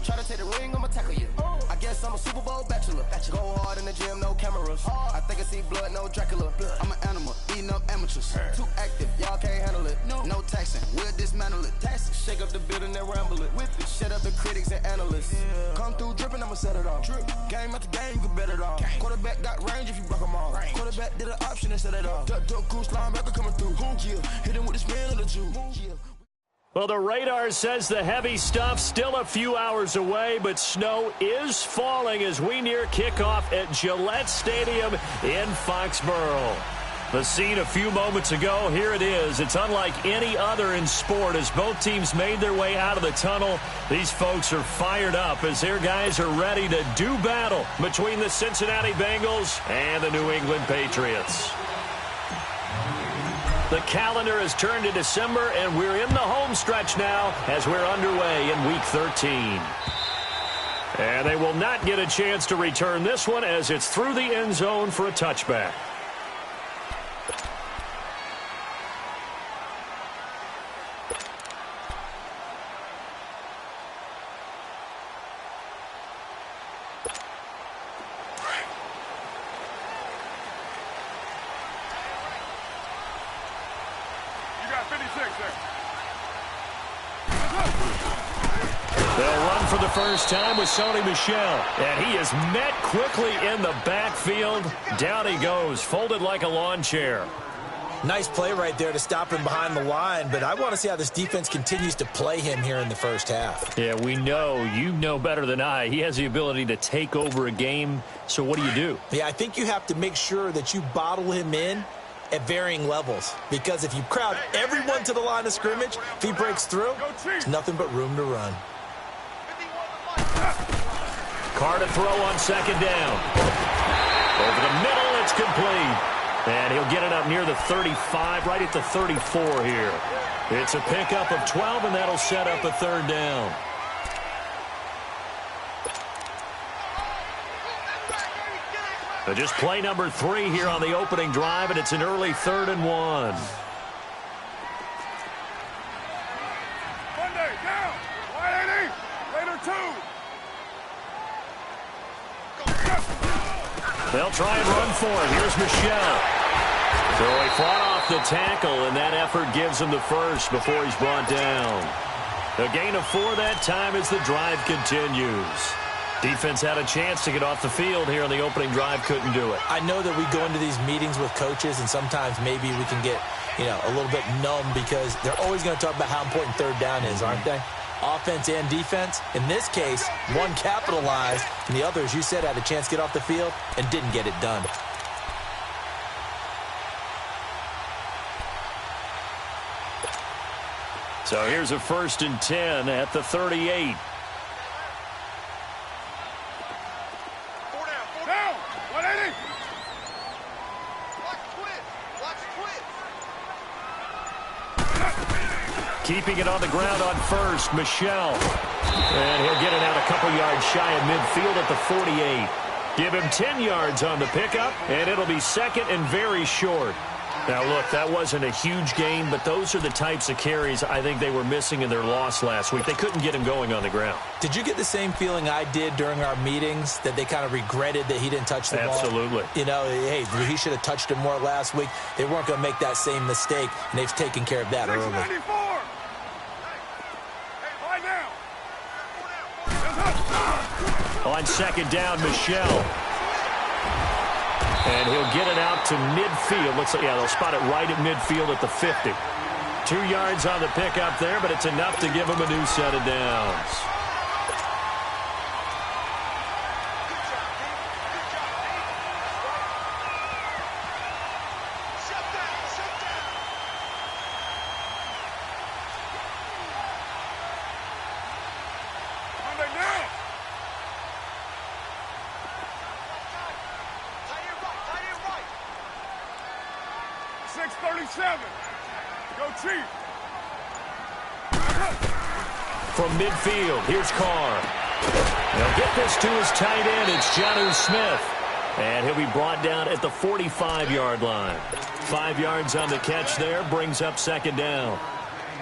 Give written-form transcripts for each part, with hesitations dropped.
Try to take the ring, I'ma tackle you. I guess I'm a Super Bowl bachelor. Go hard in the gym, no cameras. I think I see blood, no Dracula. I'm an animal, eating up amateurs. Too active, y'all can't handle it. No taxing, we'll dismantle it. Shake up the building and ramble it. Whip it, shut up the critics and analysts. Come through dripping, I'ma set it off. Game after game, you can bet it off. Quarterback got range if you block them off. Quarterback did an option and set it off. Duck, goose, linebacker coming through. Hit him with the spin of the Jew. Well, the radar says the heavy stuff still a few hours away, but snow is falling as we near kickoff at Gillette Stadium in Foxborough. The scene a few moments ago, here it is. It's unlike any other in sport as both teams made their way out of the tunnel. These folks are fired up as their guys are ready to do battle between the Cincinnati Bengals and the New England Patriots. The calendar has turned to December, and we're in the home stretch now as we're underway in Week 13. And they will not get a chance to return this one as it's through the end zone for a touchback. They'll run for the first time with Sony Michel. And he is met quickly in the backfield. Down he goes, folded like a lawn chair. Nice play right there to stop him behind the line, but I want to see how this defense continues to play him here in the first half. Yeah, we know. You know better than I. He has the ability to take over a game, so what do? Yeah, I think you have to make sure that you bottle him in at varying levels, because if you crowd everyone to the line of scrimmage, if he breaks through, there's nothing but room to run. Carr to throw on second down. Over the middle, it's complete. And he'll get it up near the 35, right at the 34 here. It's a pickup of 12, and that'll set up a third down. So just play number 3 here on the opening drive, and it's an early 3rd and 1. Monday, down. 180. Later 2. They'll try and run for it. Here's Michel. So he fought off the tackle, and that effort gives him the first before he's brought down. A gain of 4 that time as the drive continues. Defense had a chance to get off the field here on the opening drive, couldn't do it. I know that we go into these meetings with coaches, and sometimes maybe we can get, a little bit numb because they're always going to talk about how important third down is, aren't they? Offense and defense. In this case, one capitalized, and the other, as you said, had a chance to get off the field and didn't get it done. So here's a 1st and 10 at the 38. Keeping it on the ground on first, Michel. And he'll get it out a couple yards shy of midfield at the 48. Give him 10 yards on the pickup, and it'll be second and very short. Now, look, that wasn't a huge gain, but those are the types of carries I think they were missing in their loss last week. They couldn't get him going on the ground. Did you get the same feeling I did during our meetings, that they kind of regretted that he didn't touch the ball? Absolutely. Hey, he should have touched it more last week. They weren't going to make that same mistake, and they've taken care of that early. 94. On second down, Michel. And he'll get it out to midfield. Looks like, they'll spot it right at midfield at the 50. 2 yards on the pickup there, but it's enough to give him a new set of downs. Monday, 6:37. Go Chief. From midfield, here's Carr. They'll get this to his tight end. It's Jonnu Smith. And he'll be brought down at the 45-yard line. 5 yards on the catch there, brings up second down.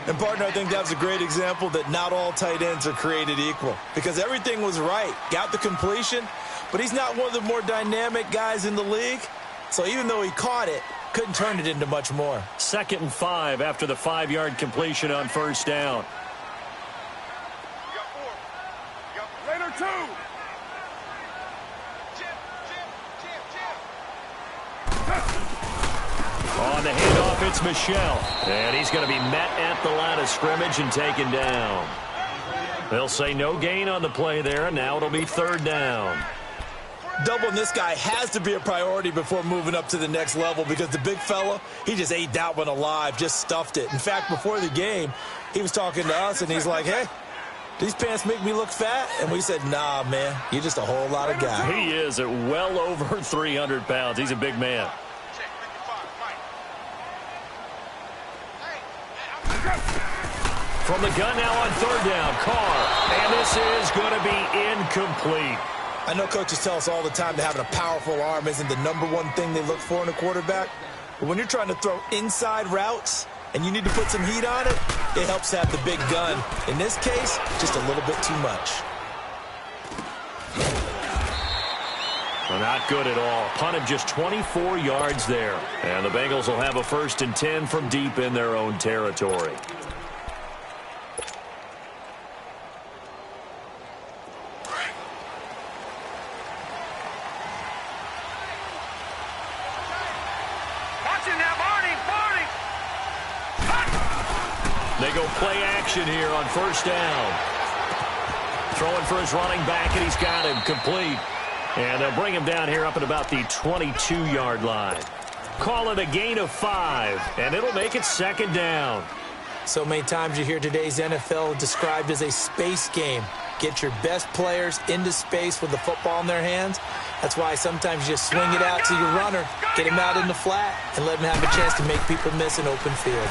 And, partner, I think that's a great example that not all tight ends are created equal because everything was right. Got the completion, but he's not one of the more dynamic guys in the league. So even though he caught it, couldn't turn it into much more. 2nd and 5 after the 5-yard completion on first down. You got 4. Later 2. On the handoff, it's Michel. And he's going to be met at the line of scrimmage and taken down. They'll say no gain on the play there, and now it'll be 3rd down. Doubling this guy has to be a priority before moving up to the next level because the big fella, he just ate that one alive, just stuffed it. In fact, before the game, he was talking to us, and he's like, hey, these pants make me look fat? And we said, nah, man, you're just a whole lot of guy. He is at well over 300 pounds. He's a big man. From the gun now on 3rd down, Carr. And this is going to be incomplete. I know coaches tell us all the time that having a powerful arm isn't the #1 thing they look for in a quarterback. But when you're trying to throw inside routes and you need to put some heat on it, it helps to have the big gun. In this case, just a little bit too much. Well, not good at all. Punt of just 24 yards there. And the Bengals will have a 1st and 10 from deep in their own territory. They go play action here on 1st down. Throwing for his running back, and he's got him complete. And they'll bring him down here up at about the 22-yard line. Call it a gain of 5, and it'll make it 2nd down. So many times you hear today's NFL described as a space game. Get your best players into space with the football in their hands. That's why sometimes you just swing it out to your runner, get him out in the flat, and let him have a chance to make people miss an open field.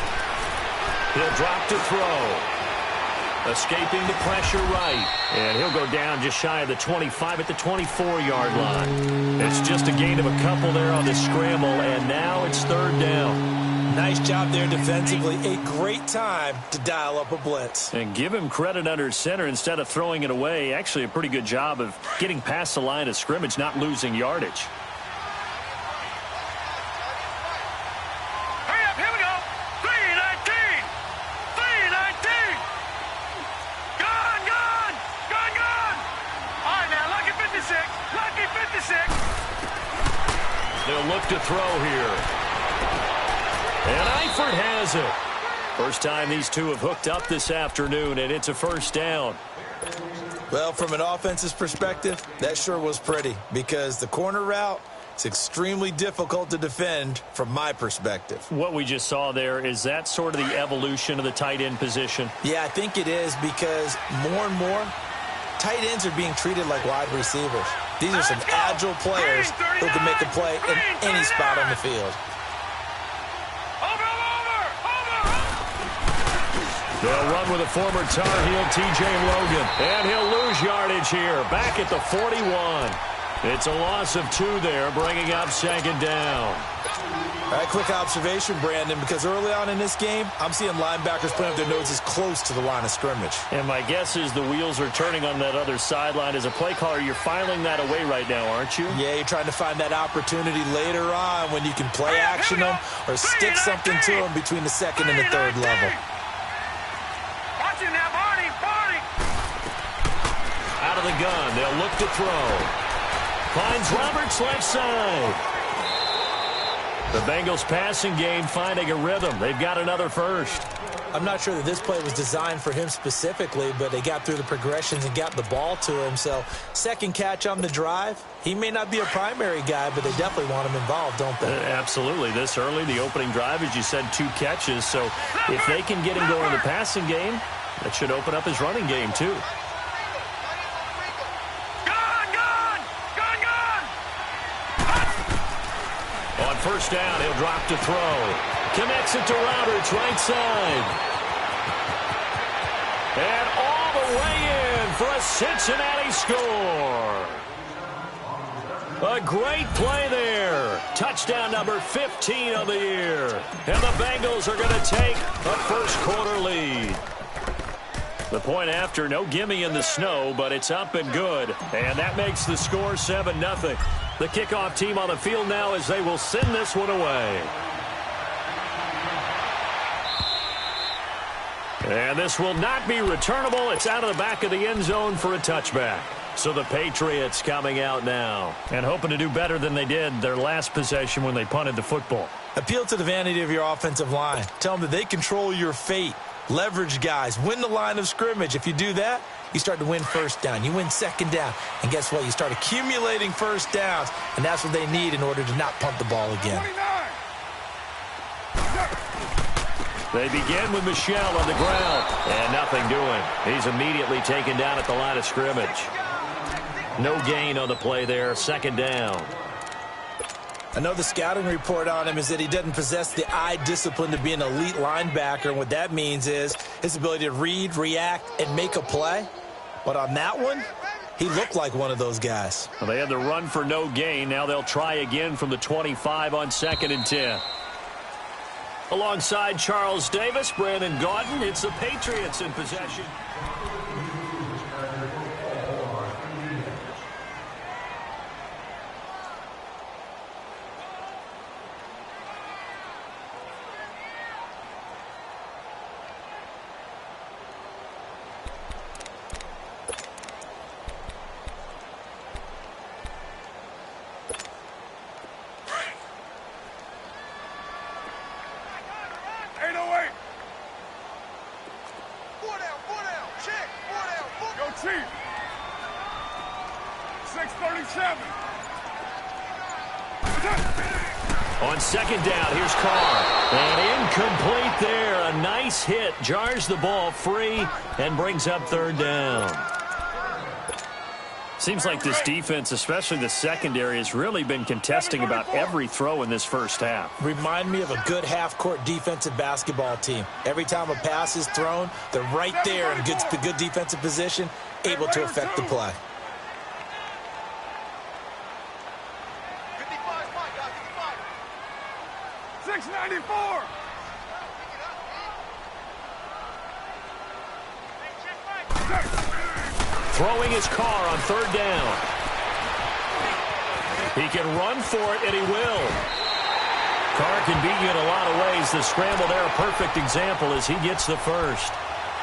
He'll drop to throw. Escaping the pressure right. And he'll go down just shy of the 25 at the 24-yard line. It's just a gain of a couple there on the scramble, and now it's 3rd down. Nice job there defensively. A great time to dial up a blitz. And give him credit under center instead of throwing it away. Actually a pretty good job of getting past the line of scrimmage, not losing yardage. They'll look to throw here. And Eifert has it. First time these two have hooked up this afternoon, and it's a 1st down. Well, from an offense's perspective, that sure was pretty because the corner route is extremely difficult to defend from my perspective. What we just saw there, is that sort of the evolution of the tight end position? Yeah, I think it is because more and more, tight ends are being treated like wide receivers. These are some agile players who can make a play in any spot on the field. They'll run with a former Tar Heel, T.J. Logan. And he'll lose yardage here, back at the 41. It's a loss of 2 there, bringing up 2nd down. All right, quick observation, Brandon, because early on in this game, I'm seeing linebackers putting up their noses close to the line of scrimmage. And my guess is the wheels are turning on that other sideline. As a play caller, you're filing that away right now, aren't you? Yeah, you're trying to find that opportunity later on when you can play action them or stick something to them between the 2nd and the 3rd level. Watch him now, Barney. Out of the gun, they'll look to throw. Finds Roberts left side. The Bengals passing game finding a rhythm. They've got another 1st. I'm not sure that this play was designed for him specifically, but they got through the progressions and got the ball to him. So 2nd catch on the drive. He may not be a primary guy, but they definitely want him involved, don't they? Absolutely. This early, the opening drive, as you said, 2 catches. So if they can get him going in the passing game, that should open up his running game too. On 1st down, he'll drop to throw. Connects it to Roberts, right side. And all the way in for a Cincinnati score. A great play there. Touchdown number 15 of the year. And the Bengals are going to take a first-quarter lead. The point after, no gimme in the snow, but it's up and good. And that makes the score 7-0. The kickoff team on the field now as they will send this one away. And this will not be returnable. It's out of the back of the end zone for a touchback. So the Patriots coming out now and hoping to do better than they did their last possession when they punted the football. Appeal to the vanity of your offensive line. Tell them that they control your fate. Leverage guys. Win the line of scrimmage. If you do that, you start to win first down. You win second down. And guess what? You start accumulating first downs. And that's what they need in order to not punt the ball again. 29. They begin with Michel on the ground. And nothing doing. He's immediately taken down at the line of scrimmage. No gain on the play there. Second down. I know the scouting report on him is that he doesn't possess the eye discipline to be an elite linebacker. And what that means is his ability to read, react, and make a play. But on that one, he looked like one of those guys. Well, they had the run for no gain. Now they'll try again from the 25 on 2nd and 10. Alongside Charles Davis, Brandon Gaudin, it's the Patriots in possession. On second down, here's Carr. And incomplete there. A nice hit. Jars the ball free and brings up third down. Seems like this defense, especially the secondary, has really been contesting about every throw in this first half. Remind me of a good half-court defensive basketball team. Every time a pass is thrown, they're right there in good defensive position, able to affect the play. 694. Throwing his Carr on third down. He can run for it, and he will. Carr can beat you in a lot of ways. The scramble there, a perfect example as he gets the first.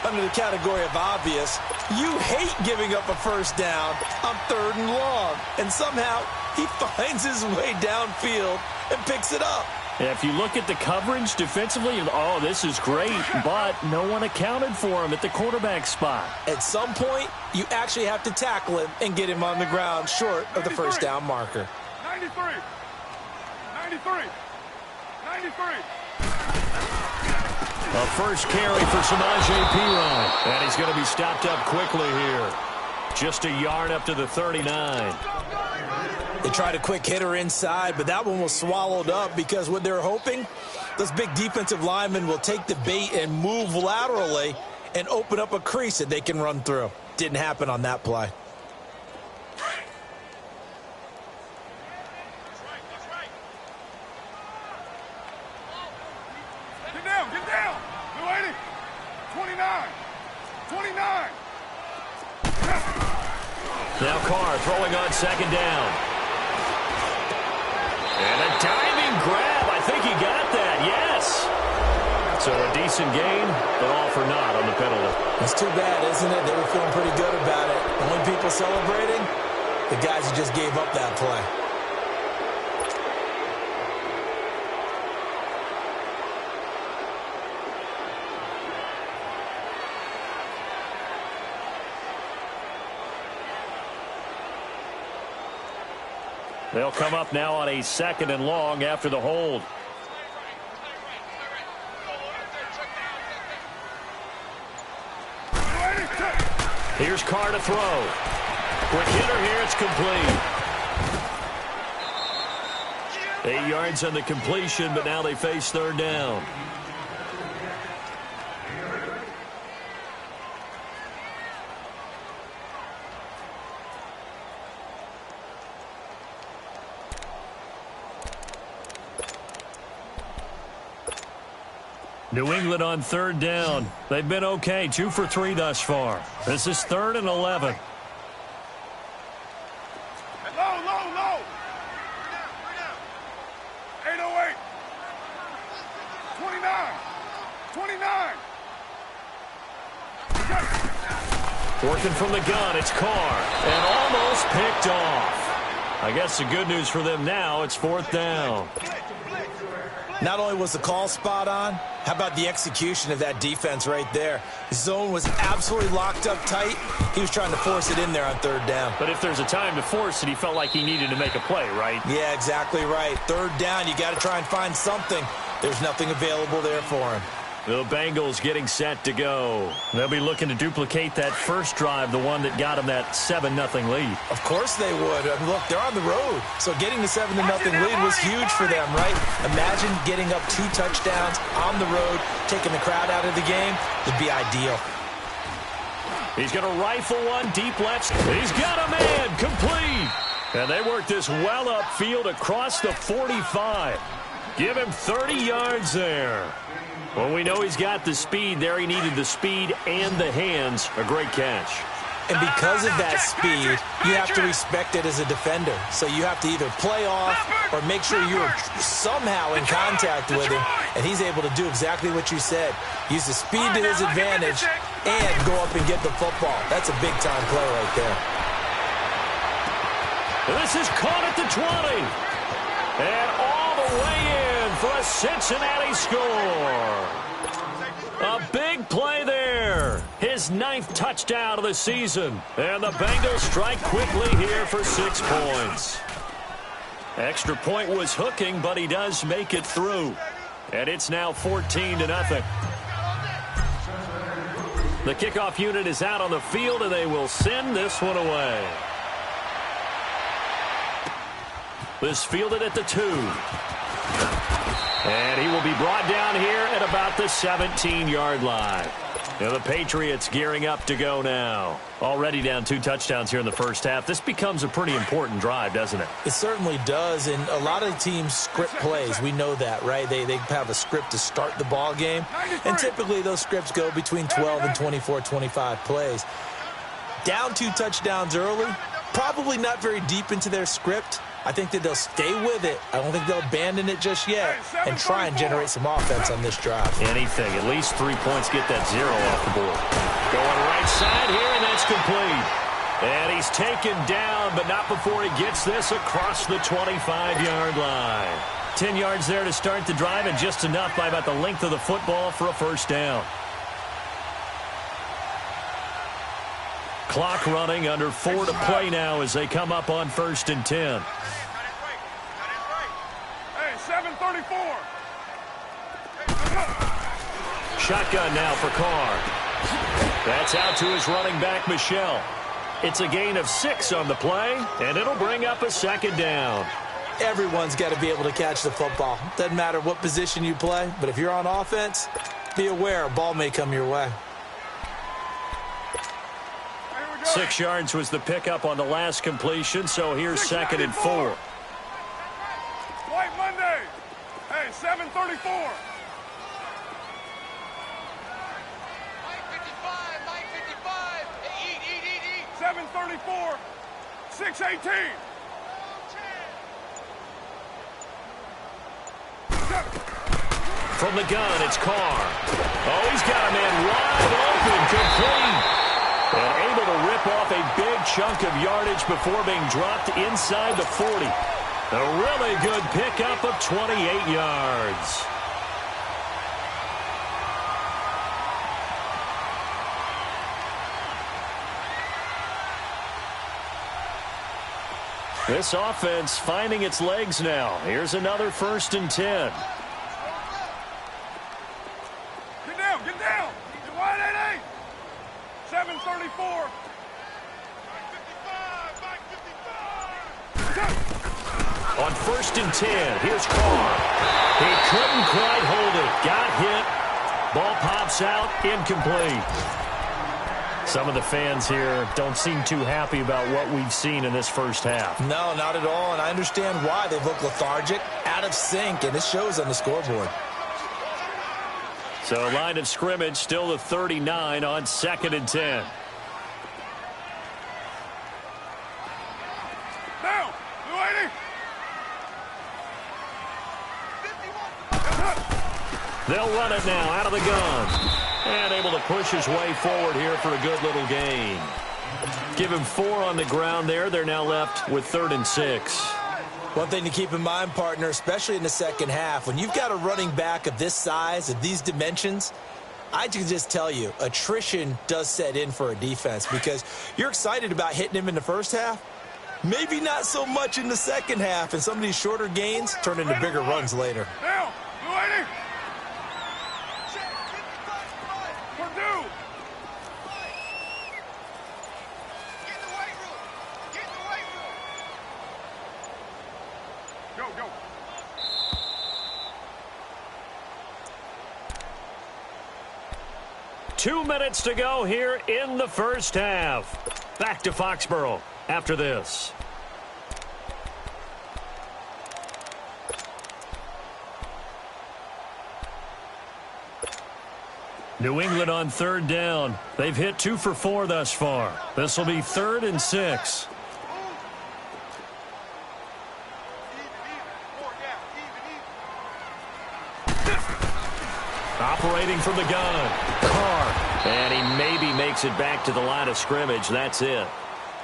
Under the category of obvious, you hate giving up a first down on 3rd and long. And somehow, he finds his way downfield and picks it up. Yeah, if you look at the coverage defensively, oh, this is great, but no one accounted for him at the quarterback spot. At some point, you actually have to tackle him and get him on the ground short of the first down marker. 93. 93. 93. A first carry for Samaje Perine. And he's going to be stopped up quickly here. Just a yard up to the 39. They tried a quick hitter inside, but that one was swallowed up because what they're hoping, those big defensive linemen will take the bait and move laterally and open up a crease that they can run through. Didn't happen on that play. Get down, get down. Blue 80. 29. 29. Now Carr throwing on second down. And a diving grab. I think he got that. Yes. So a decent gain, but all for naught on the penalty. It's too bad, isn't it? They were feeling pretty good about it. The only people celebrating, the guys who just gave up that play. They'll come up now on a 2nd and long after the hold. Here's Carr to throw. Quick hitter here, it's complete. 8 yards on the completion, but now they face third down. New England on third down. They've been okay, 2 for 3 thus far. This is 3rd and 11. Low, low, low. 808. 29. 29. Working from the gun, it's Carr. And almost picked off. I guess the good news for them now, it's 4th down. Not only was the call spot on, how about the execution of that defense right there? The zone was absolutely locked up tight. He was trying to force it in there on 3rd down. But if there's a time to force it, he felt like he needed to make a play, right? Yeah, exactly right. 3rd down, you got to try and find something. There's nothing available there for him. The Bengals getting set to go. They'll be looking to duplicate that first drive, the one that got them that 7-0 lead. Of course they would. I mean, look, they're on the road. So getting the 7-0 lead was huge for them, right? Imagine getting up 2 touchdowns on the road, taking the crowd out of the game. Would be ideal. He's going to rifle one deep left. He's got a man complete. And they work this well upfield across the 45. Give him 30 yards there. Well, we know he's got the speed there. He needed the speed and the hands. A great catch. And because of that speed, you have to respect it as a defender. So you have to either play off or make sure you're somehow in contact with him. And he's able to do exactly what you said. Use the speed to his advantage and go up and get the football. That's a big-time play right there. This is caught at the 20. And all the way in for a Cincinnati score. A big play there. His 9th touchdown of the season. And the Bengals strike quickly here for 6 points. Extra point was hooking, but he does make it through. And it's now 14-0. The kickoff unit is out on the field, and they will send this one away. This fielded at the 2. And he will be brought down here at about the 17-yard line. Now the Patriots gearing up to go now. Already down 2 touchdowns here in the first half. This becomes a pretty important drive, doesn't it? It certainly does, and a lot of teams script plays. We know that, right? They have a script to start the ball game, and typically those scripts go between 12 and 24, 25 plays. Down 2 touchdowns early, probably not very deep into their script. I think that they'll stay with it. I don't think they'll abandon it just yet and try and generate some offense on this drive. Anything. At least 3 points. Get that 0 off the board. Going right side here, and that's complete. And he's taken down, but not before he gets this across the 25-yard line. 10 yards there to start the drive, and just enough by about the length of the football for a first down. Clock running, under 4 to play now as they come up on 1st and 10. Hey, 7:34. Shotgun now for Carr. That's out to his running back, Michel. It's a gain of 6 on the play, and it'll bring up a 2nd down. Everyone's got to be able to catch the football. Doesn't matter what position you play, but if you're on offense, be aware a ball may come your way. 6 yards was the pickup on the last completion, so here's 2nd and 4. White Monday. Hey, 7:34. 7:34. 6:18. From the gun, it's Carr. Oh, he's got a man wide open, complete. And able to rip off a big chunk of yardage before being dropped inside the 40. A really good pickup of 28 yards. This offense finding its legs now. Here's another 1st and 10. Get down, get down. Get wide 8-8. 7:34. 55. On 1st and 10, here's Carr. He couldn't quite hold it. Got hit. Ball pops out, incomplete. Some of the fans here don't seem too happy about what we've seen in this first half. No, not at all, and I understand why. They look lethargic, out of sync, and it shows on the scoreboard. So line of scrimmage still the 39 on 2nd and 10. Down. Blue 80. They'll run it now out of the gun. And able to push his way forward here for a good little gain. Give him 4 on the ground there. They're now left with 3rd and 6. One thing to keep in mind, partner, especially in the second half, when you've got a running back of this size, of these dimensions, I can just tell you, attrition does set in for a defense because you're excited about hitting him in the first half. Maybe not so much in the second half, and some of these shorter gains turn into bigger runs later. Down. Blue 80. Purdue. Go, go. Two minutes to go here in the first half. Back to Foxborough after this. New England on 3rd down. They've hit 2 for 4 thus far. This will be 3rd and 6. Operating from the gun. Carr. And he maybe makes it back to the line of scrimmage. That's it.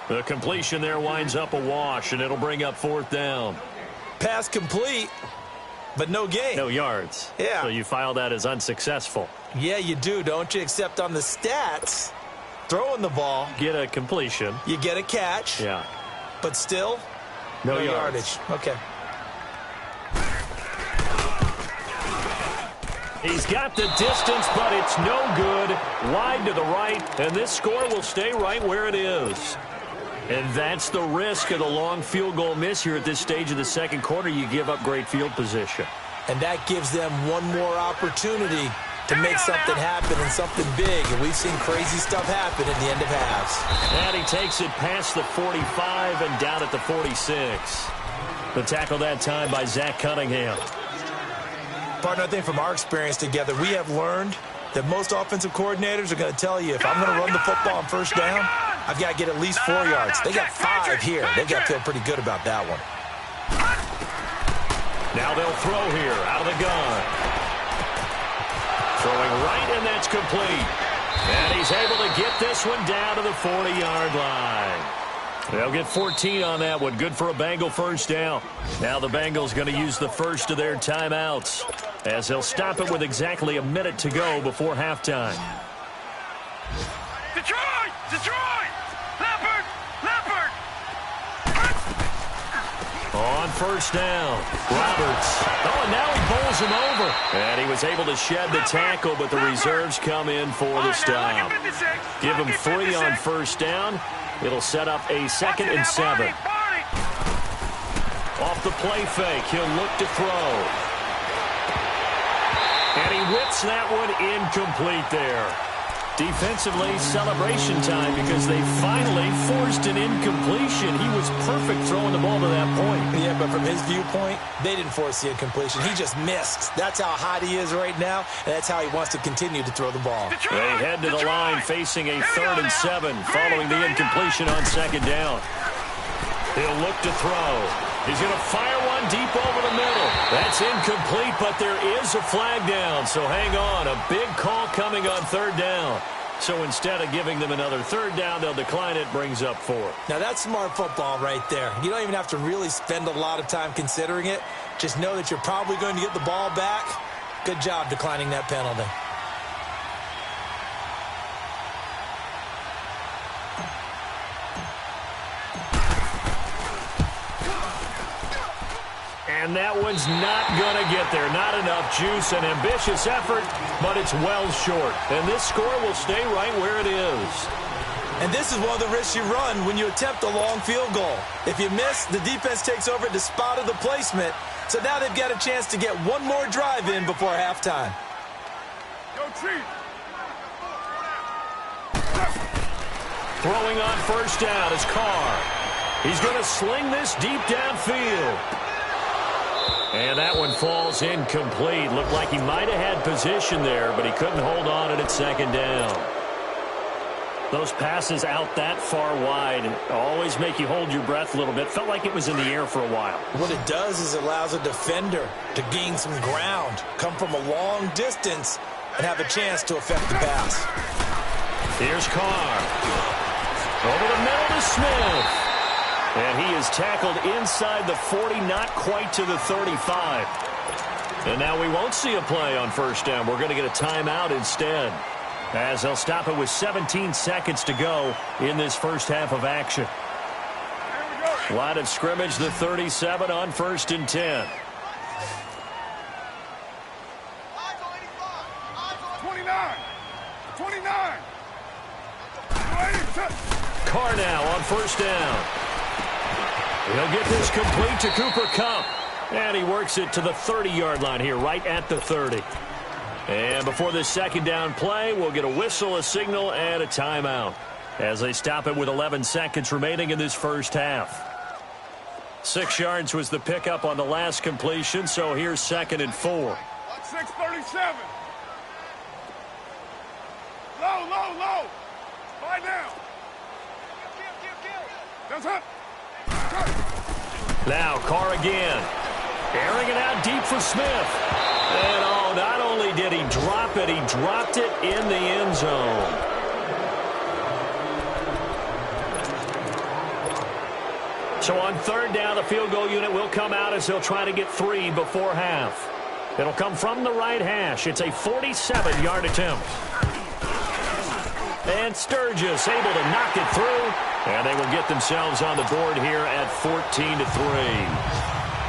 The completion there winds up a wash, and it'll bring up 4th down. Pass complete, but no gain. No yards. Yeah. So you file that as unsuccessful. Yeah, you do, don't you? Except on the stats, throwing the ball, Get a completion. you get a catch, Yeah. but still, No yardage. Okay. He's got the distance, but it's no good. Wide to the right, and this score will stay right where it is. And that's the risk of the long field goal miss here at this stage of the second quarter. You give up great field position. And that gives them one more opportunity to make something happen and something big. And we've seen crazy stuff happen at the end of halves. And he takes it past the 45 and down at the 46. The tackle that time by Zach Cunningham. Partner, I think from our experience together, we have learned that most offensive coordinators are going to tell you, if I'm going to run the football on first down, I've got to get at least 4 yards. They got 5 here. They've got to feel pretty good about that one. Now they'll throw here out of the gun. Throwing right, and that's complete. And he's able to get this one down to the 40-yard line. They'll get 14 on that one. Good for a Bengal first down. Now the Bengals going to use the first of their timeouts as they'll stop it with exactly a minute to go before halftime. Detroit! Detroit! Leopard! Leopard! On first down, Roberts. Oh, and now he bowls him over. And he was able to shed the tackle, but the reserves come in for the stop. Give him 3 on first down. It'll set up a 2nd and 7. Off the play fake, he'll look to throw. And he whips that one incomplete there. Defensively, celebration time because they finally forced an incompletion. He was perfect throwing the ball to that point. Yeah, but from his viewpoint, they didn't force the incompletion. He just missed. That's how hot he is right now, and that's how he wants to continue to throw the ball. They head to the line facing a 3rd and 7 following the incompletion on 2nd down. He'll look to throw. He's going to fire one deep over the middle. That's incomplete, but there is a flag down. So hang on. A big call coming on 3rd down. So instead of giving them another 3rd down, they'll decline it. Brings up 4. Now, that's smart football right there. You don't even have to really spend a lot of time considering it. Just know that you're probably going to get the ball back. Good job declining that penalty. And that one's not going to get there. Not enough juice. An ambitious effort, but it's well short. And this score will stay right where it is. And this is one of the risks you run when you attempt a long field goal. If you miss, the defense takes over at the spot of the placement. So now they've got a chance to get one more drive in before halftime. Yo, Chief. Throwing on first down is Carr. He's going to sling this deep downfield. And that one falls incomplete. Looked like he might have had position there, but he couldn't hold on at second down. Those passes out that far wide always make you hold your breath a little bit. Felt like it was in the air for a while. What it does is it allows a defender to gain some ground, come from a long distance, and have a chance to affect the pass. Here's Carr. Over the middle to Smith. And he is tackled inside the 40, not quite to the 35. And now we won't see a play on first down. We're going to get a timeout instead, as they'll stop it with 17 seconds to go in this first half of action. Line of scrimmage, the 37 on 1st and 10. 29. Carr now on first down. He'll get this complete to Cooper Kupp. And he works it to the 30-yard line here, right at the 30. And before this second down play, we'll get a whistle, a signal, and a timeout as they stop it with 11 seconds remaining in this first half. 6 yards was the pickup on the last completion, so here's 2nd and 4. 6:37. Low. Lie down. That's it. Now Carr again. Airing it out deep for Smith. And oh, not only did he drop it, he dropped it in the end zone. So on 3rd down, the field goal unit will come out as they'll try to get 3 before half. It'll come from the right hash. It's a 47-yard attempt. And Sturgis able to knock it through. And they will get themselves on the board here at 14-3.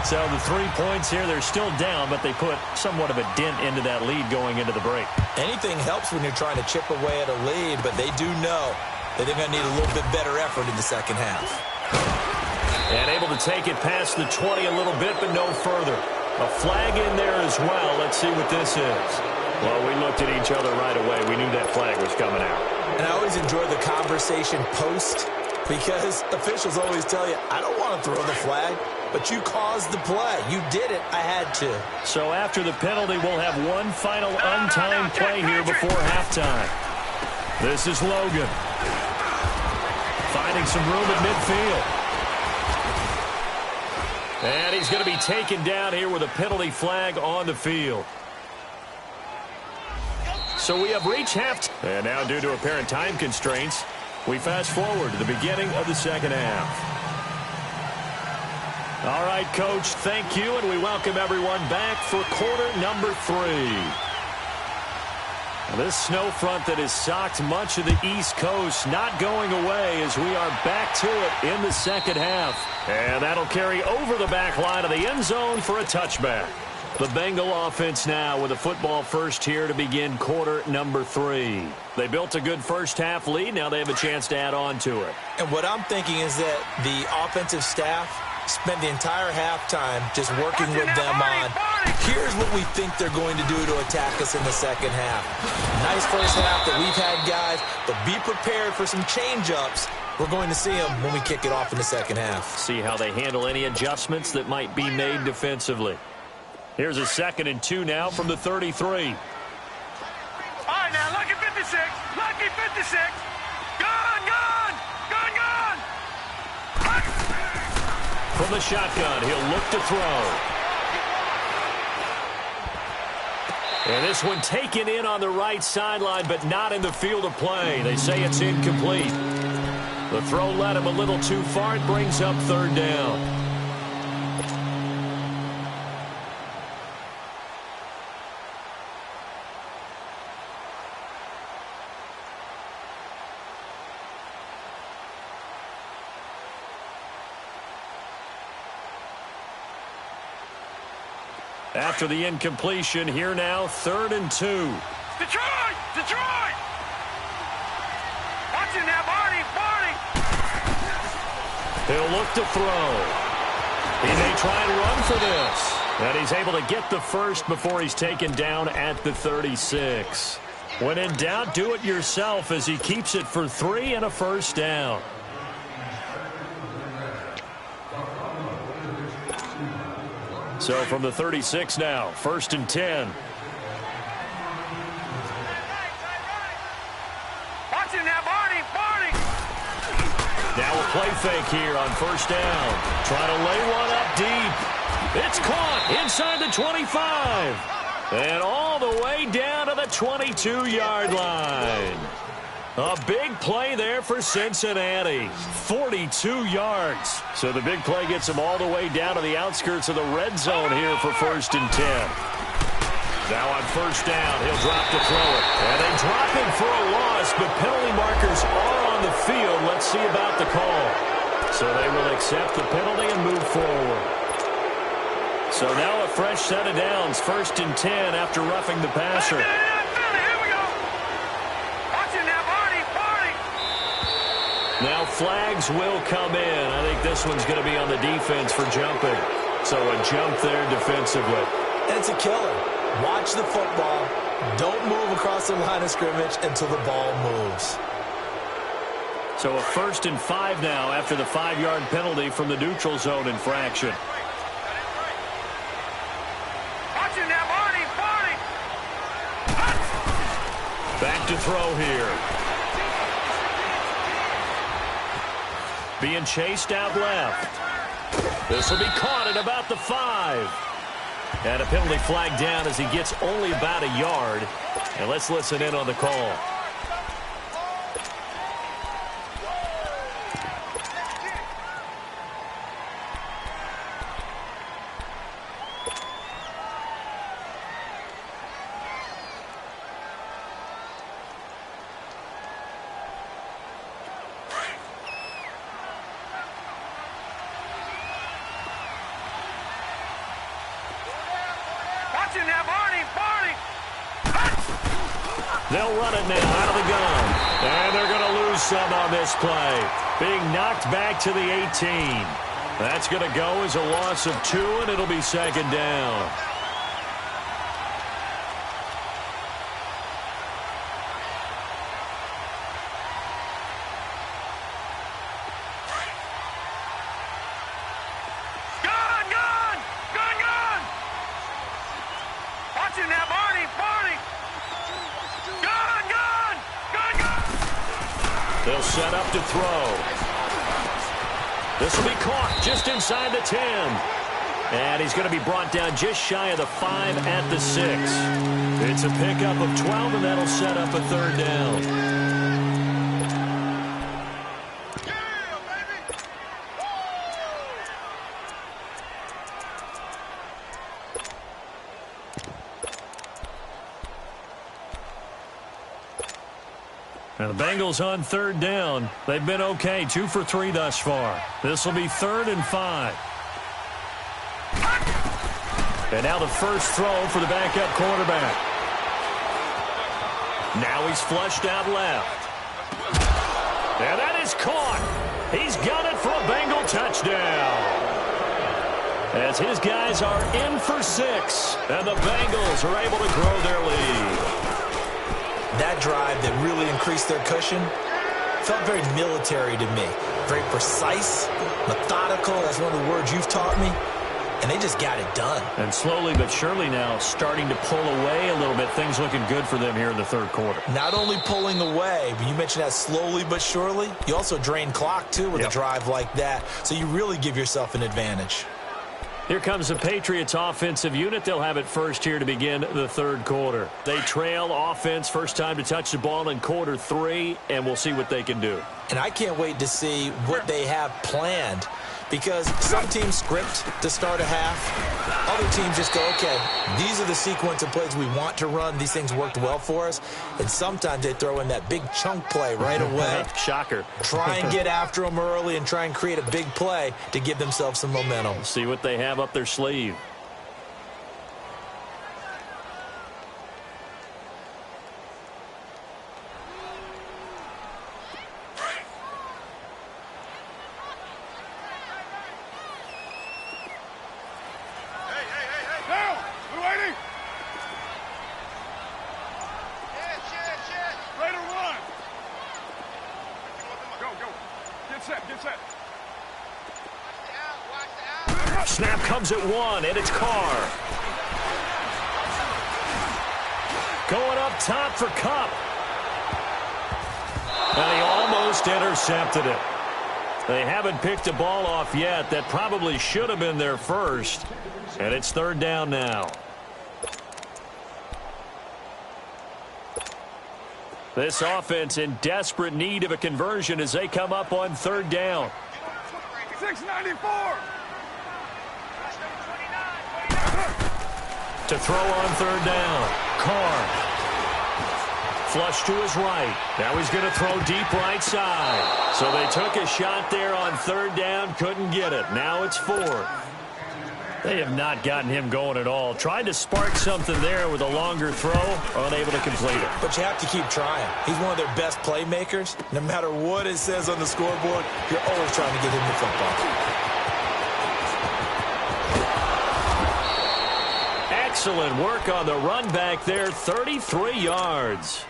So the 3 points here, they're still down, but they put somewhat of a dent into that lead going into the break. Anything helps when you're trying to chip away at a lead, but they do know that they're going to need a little bit better effort in the second half. And able to take it past the 20 a little bit, but no further. A flag in there as well. Let's see what this is. Well, we looked at each other right away. We knew that flag was coming out. And I always enjoy the conversation post, because officials always tell you, I don't want to throw the flag, but you caused the play. You did it. I had to. So after the penalty, we'll have one final untimed play here before halftime. This is Logan. Finding some room at midfield. And he's going to be taken down here with a penalty flag on the field. So we have reached halftime. And now, due to apparent time constraints, we fast forward to the beginning of the second half. All right, Coach, thank you, and we welcome everyone back for quarter number 3. This snow front that has socked much of the East Coast not going away as we are back to it in the second half. And that'll carry over the back line of the end zone for a touchback. The Bengal offense now with a football first here to begin quarter number 3. They built a good first half lead. Now they have a chance to add on to it. And what I'm thinking is that the offensive staff spent the entire halftime just working with them on, here's what we think they're going to do to attack us in the second half. Nice first half that we've had, guys, but be prepared for some change-ups. We're going to see them when we kick it off in the second half. See how they handle any adjustments that might be made defensively. Here's a 2nd and 2 now from the 33. All right, now, lucky 56. Lucky 56. Gone. From the shotgun, he'll look to throw. And this one taken in on the right sideline, but not in the field of play. They say it's incomplete. The throw led him a little too far. It brings up 3rd down. After the incompletion, here now, 3rd and 2. Detroit! Watch it now, Barney! He'll look to throw. He may try and run for this. And he's able to get the first before he's taken down at the 36. When in doubt, do it yourself as he keeps it for 3 and a first down. So from the 36 now, 1st and 10. Watching now, Barney. Now a play fake here on 1st down. Trying to lay one up deep. It's caught inside the 25. And all the way down to the 22-yard line. A big play there for Cincinnati. 42 yards. So the big play gets him all the way down to the outskirts of the red zone here for 1st and 10. Now on 1st down, he'll drop to throw it. And they drop him for a loss, but penalty markers are on the field. Let's see about the call. So they will accept the penalty and move forward. So now a fresh set of downs, 1st and 10 after roughing the passer. Now flags will come in. I think this one's going to be on the defense for jumping. So a jump there defensively. And it's a killer. Watch the football. Don't move across the line of scrimmage until the ball moves. So a 1st and 5 now after the 5-yard penalty from the neutral zone infraction. Back to throw here. Being chased out left. This will be caught at about the 5. And a penalty flag down as he gets only about a yard. And let's listen in on the call. They'll run it now out of the gun. And they're going to lose some on this play. Being knocked back to the 18. That's going to go as a loss of 2, and it'll be 2nd down. They'll set up to throw. This will be caught just inside the 10. And he's going to be brought down just shy of the 5 at the 6. It's a pickup of 12, and that'll set up a 3rd down. And the Bengals on 3rd down. They've been okay, 2 for 3 thus far. This will be 3rd and 5. And now the first throw for the backup quarterback. Now he's flushed out left. And that is caught. He's got it for a Bengal touchdown. As his guys are in for 6. And the Bengals are able to grow their lead. That drive that really increased their cushion felt very military to me. Very precise, methodical. That's one of the words you've taught me. And they just got it done. And slowly but surely now starting to pull away a little bit. Things looking good for them here in the 3rd quarter. Not only pulling away, but you mentioned that slowly but surely. You also drain clock, too, with a drive like that. So you really give yourself an advantage. Here comes the Patriots offensive unit. They'll have it first here to begin the 3rd quarter. They trail offense, first time to touch the ball in quarter 3, and we'll see what they can do. And I can't wait to see what they have planned, because some teams script to start a half. Other teams just go, okay, these are the sequence of plays we want to run. These things worked well for us. And sometimes they throw in that big chunk play right away. Shocker. Try and get after them early and try and create a big play to give themselves some momentum. See what they have up their sleeve. Snap comes at 1, and it's Carr. Going up top for Kupp. And he almost intercepted it. They haven't picked a ball off yet. That probably should have been their first. And it's 3rd down now. This offense in desperate need of a conversion as they come up on 3rd down. 694. To throw on 3rd down. Carr. Flush to his right. Now he's going to throw deep right side. So they took a shot there on 3rd down. Couldn't get it. Now it's 4th. They have not gotten him going at all. Tried to spark something there with a longer throw. Unable to complete it. But you have to keep trying. He's one of their best playmakers. No matter what it says on the scoreboard, you're always trying to get him the football. Excellent work on the run back there. 33 yards.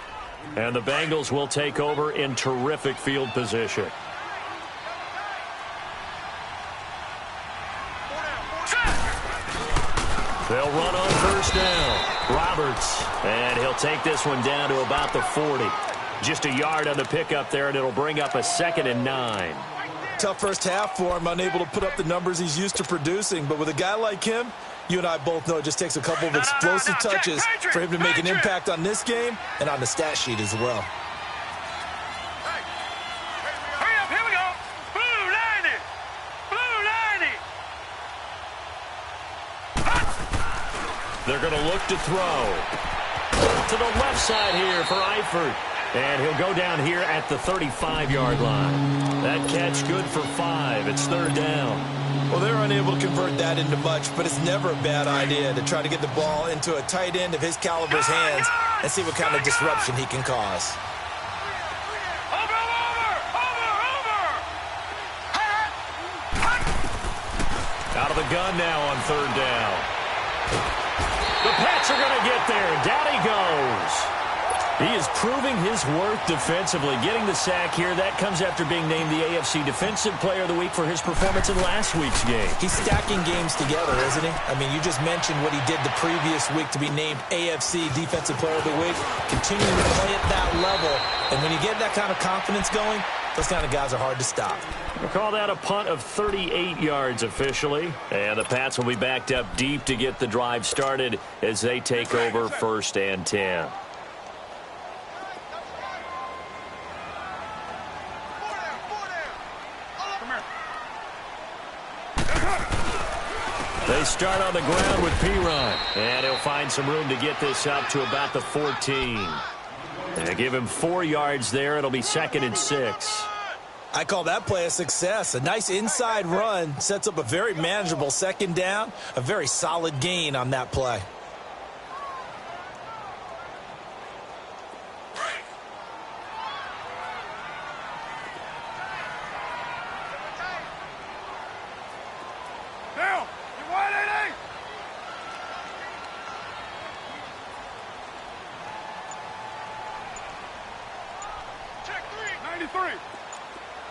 And the Bengals will take over in terrific field position. They'll run on 1st down. Roberts. And he'll take this one down to about the 40. Just a yard on the pickup there, and it'll bring up a 2nd and 9. Tough first half for him, unable to put up the numbers he's used to producing. But with a guy like him, you and I both know it just takes a couple of explosive touches for him to make an impact on this game and on the stat sheet as well. Hurry up, here we go. Blue 90. Blue 90. They're going to look to throw. To the left side here for Eifert. And he'll go down here at the 35-yard line. That catch good for 5. It's 3rd down. Well, they're unable to convert that into much, but it's never a bad idea to try to get the ball into a tight end of his caliber's hands and see what kind of disruption he can cause. Out of the gun now on 3rd down. The Pats are going to get there. Down he goes. He is proving his worth defensively, getting the sack here. That comes after being named the AFC Defensive Player of the Week for his performance in last week's game. He's stacking games together, isn't he? I mean, you just mentioned what he did the previous week to be named AFC Defensive Player of the Week. Continuing to play at that level. And when you get that kind of confidence going, those kind of guys are hard to stop. We'll call that a punt of 38 yards officially. And the Pats will be backed up deep to get the drive started as they take over 1st and 10. They start on the ground with P-Run. And he'll find some room to get this up to about the 14. And give him 4 yards there. It'll be 2nd and 6. I call that play a success. A nice inside run sets up a very manageable 2nd down. A very solid gain on that play. Down. You wide, 88. Check 3. 93.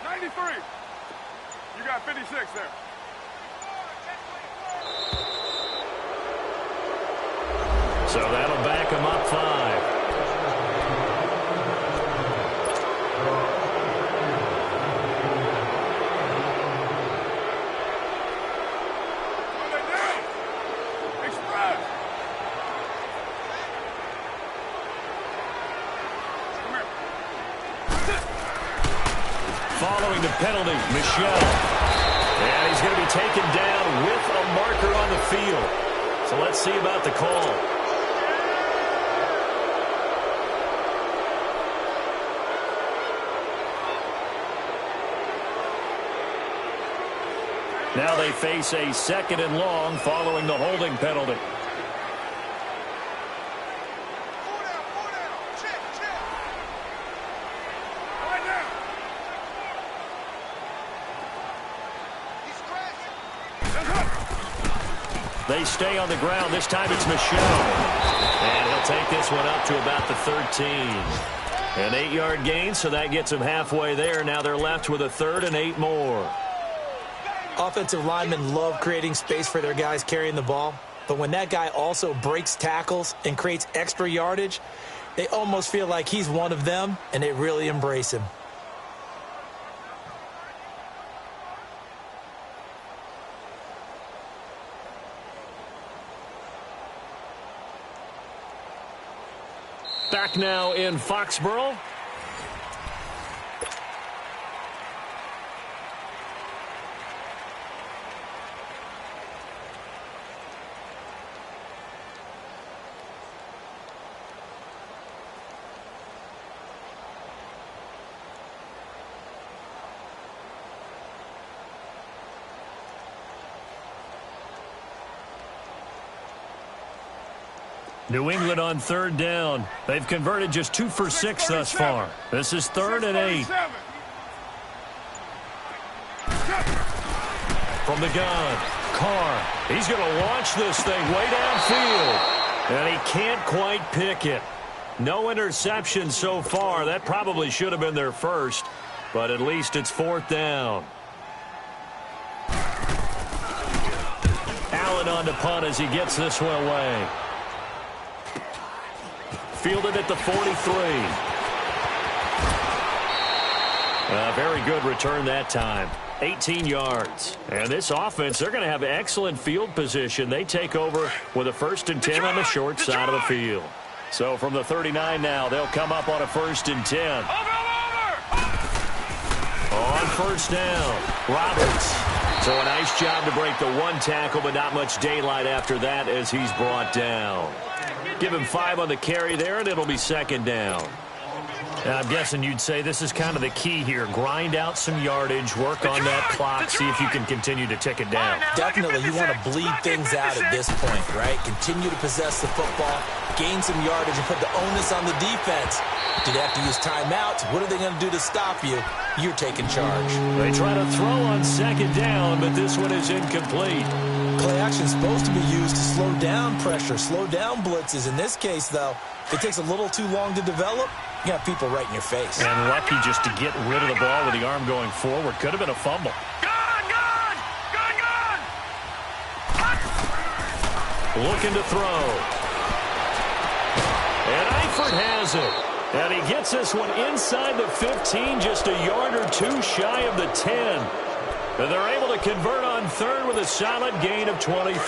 93. You got 56 there. So that'll back him up 5. Following the penalty, Michel. And he's going to be taken down with a marker on the field. So let's see about the call. Now they face a 2nd and long following the holding penalty. They stay on the ground. This time it's Michel. And he'll take this one up to about the 13. An 8-yard gain, so that gets them halfway there. Now they're left with a 3rd and 8 more. Offensive linemen love creating space for their guys carrying the ball, but when that guy also breaks tackles and creates extra yardage, they almost feel like he's one of them, and they really embrace him. Back now in Foxborough. New England on third down. They've converted just 2 for 6 thus far. This is 3rd and 8. From the gun, Carr. He's going to launch this thing way downfield. And he can't quite pick it. No interception so far. That probably should have been their first. But at least it's 4th down. Allen on to punt as he gets this one away. Fielded at the 43. A very good return that time. 18 yards. And this offense, they're going to have excellent field position. They take over with a 1st and 10 on the short side of the field. So from the 39 now, they'll come up on a 1st and 10. On 1st down, Roberts. So a nice job to break the 1 tackle, but not much daylight after that as he's brought down. Give him 5 on the carry there, and it'll be 2nd down. And I'm guessing you'd say this is kind of the key here. Grind out some yardage, work on that clock, see if you can continue to tick it down. Definitely, you want to bleed things out at this point, right? Continue to possess the football, gain some yardage, and put the onus on the defense. Do they have to use timeouts? What are they going to do to stop you? You're taking charge. They try to throw on 2nd down, but this one is incomplete. Play action is supposed to be used to slow down pressure, slow down blitzes. In this case, though, if it takes a little too long to develop, you got people right in your face. And lucky just to get rid of the ball with the arm going forward. Could have been a fumble. Gun! Looking to throw. And Eifert has it. And he gets this one inside the 15, just a yard or 2 shy of the 10. And they're able to convert on 3rd with a solid gain of 23.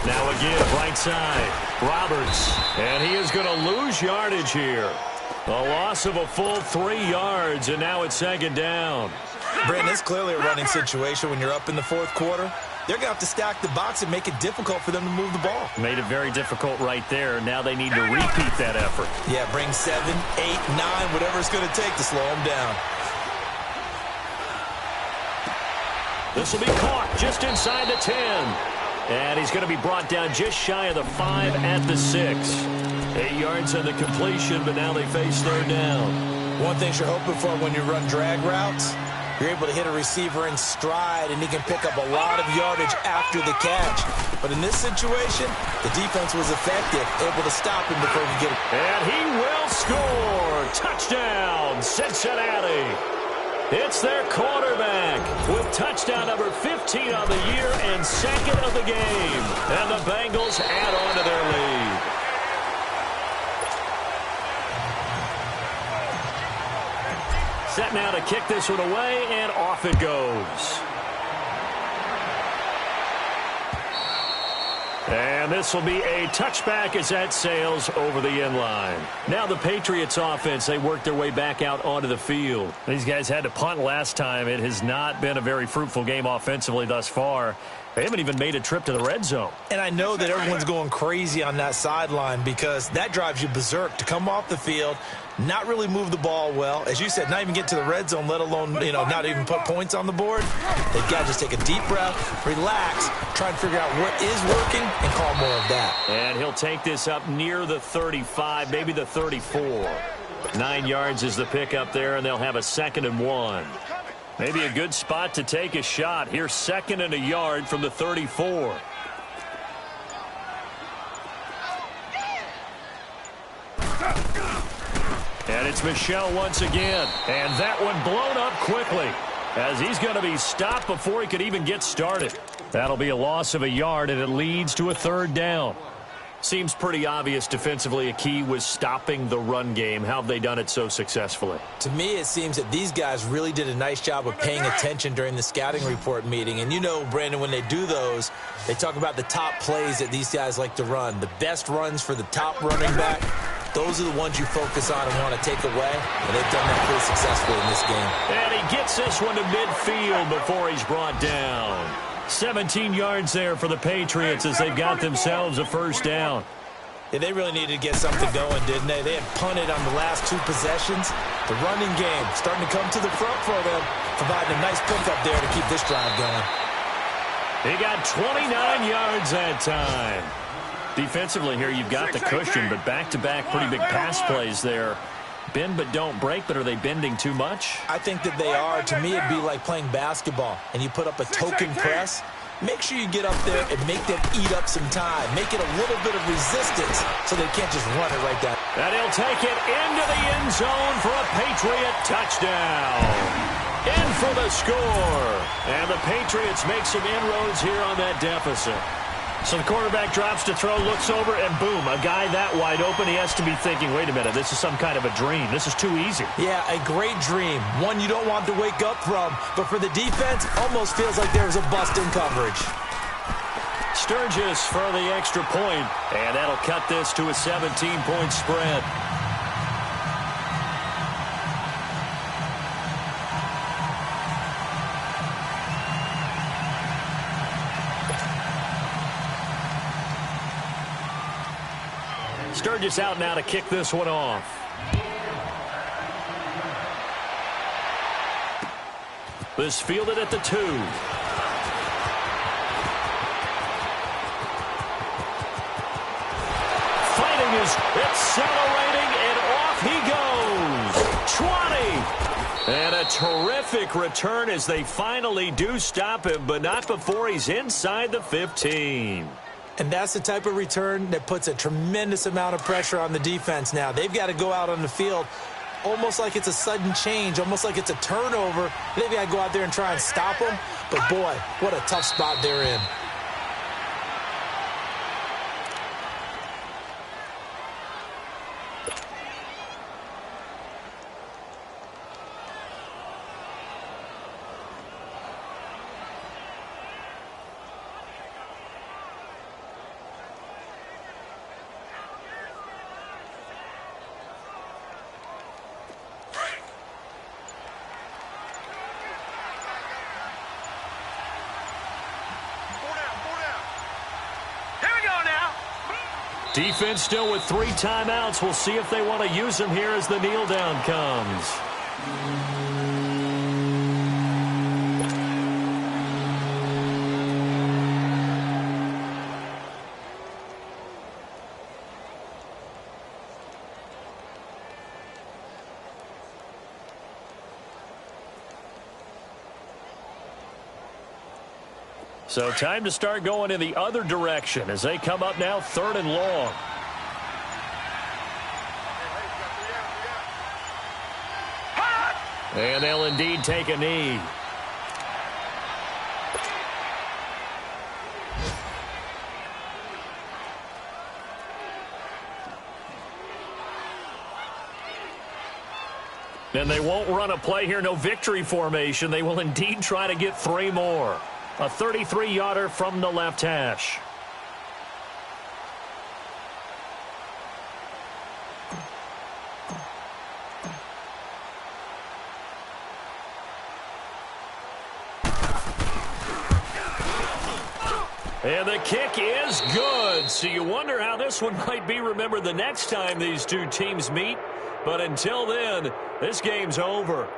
Now again, right side, Roberts. And he is going to lose yardage here. A loss of a full 3 yards, and now it's 2nd down. Brandon, it's clearly a running situation when you're up in the 4th quarter. They're going to have to stack the box and make it difficult for them to move the ball. Made it very difficult right there. Now they need to repeat that effort. Yeah, bring 7, 8, 9, whatever it's going to take to slow them down. This will be caught just inside the 10. And he's going to be brought down just shy of the 5 at the 6. 8 yards on the completion, but now they face 3rd down. One thing you're hoping for when you run drag routes, you're able to hit a receiver in stride, and he can pick up a lot of yardage after the catch. But in this situation, the defense was effective, able to stop him before he could get it. And he will score. Touchdown, Cincinnati. It's their quarterback with touchdown number 15 on the year and 2nd of the game. And the Bengals add on to their lead. Set now to kick this one away, and off it goes. And this will be a touchback as that sails over the end line. Now the Patriots offense, they work their way back out onto the field. These guys had to punt last time. It has not been a very fruitful game offensively thus far. They haven't even made a trip to the red zone. And I know that everyone's going crazy on that sideline because that drives you berserk to come off the field, not really move the ball well. As you said, not even get to the red zone, let alone, not even put points on the board. They've got to just take a deep breath, relax, try and figure out what is working, and call more of that. And he'll take this up near the 35, maybe the 34. 9 yards is the pickup there, and they'll have a 2nd and 1. Maybe a good spot to take a shot. Here's 2nd and a yard from the 34. And it's Michel once again. And that one blown up quickly, as he's going to be stopped before he could even get started. That'll be a loss of a yard, and it leads to a third down. Seems pretty obvious defensively a key was stopping the run game. How have they done it so successfully? To me, it seems that these guys really did a nice job of paying attention during the scouting report meeting. And you know, Brandon, when they do those, they talk about the top plays that these guys like to run. The best runs for the top running back, those are the ones you focus on and want to take away. And they've done that pretty successfully in this game. And he gets this one to midfield before he's brought down. 17 yards there for the Patriots as they've got themselves a first down. Yeah, they really needed to get something going, didn't they? They had punted on the last two possessions. The running game starting to come to the front for them, providing a nice pickup there to keep this drive going. He got 29 yards that time. Defensively here, you've got the cushion, but back-to-back pretty big pass plays there. Bend but don't break, but are they bending too much? I think that they are. To me, it'd be like playing basketball, and you put up a token press. Make sure you get up there and make them eat up some time. Make it a little bit of resistance so they can't just run it right down. And he'll take it into the end zone for a Patriot touchdown. In for the score. And the Patriots make some inroads here on that deficit. So the quarterback drops to throw, looks over, and boom, a guy that wide open, he has to be thinking, wait a minute, this is some kind of a dream. This is too easy. Yeah, a great dream. One you don't want to wake up from. But for the defense, almost feels like there was a bust in coverage. Sturgis for the extra point, and that'll cut this to a 17-point spread. Sturgis out now to kick this one off. This fielded at the 2. Fighting is accelerating, and off he goes. 20. And a terrific return as they finally do stop him, but not before he's inside the 15. And that's the type of return that puts a tremendous amount of pressure on the defense now. They've got to go out on the field almost like it's a sudden change, almost like it's a turnover. They've got to go out there and try and stop them. But, boy, what a tough spot they're in. Defense still with 3 timeouts. We'll see if they want to use them here as the kneel down comes. So time to start going in the other direction as they come up now 3rd and long. And they'll indeed take a knee. And they won't run a play here, no victory formation. They will indeed try to get 3 more. A 33-yarder from the left hash. And the kick is good. So you wonder how this one might be remembered the next time these two teams meet. But until then, this game's over.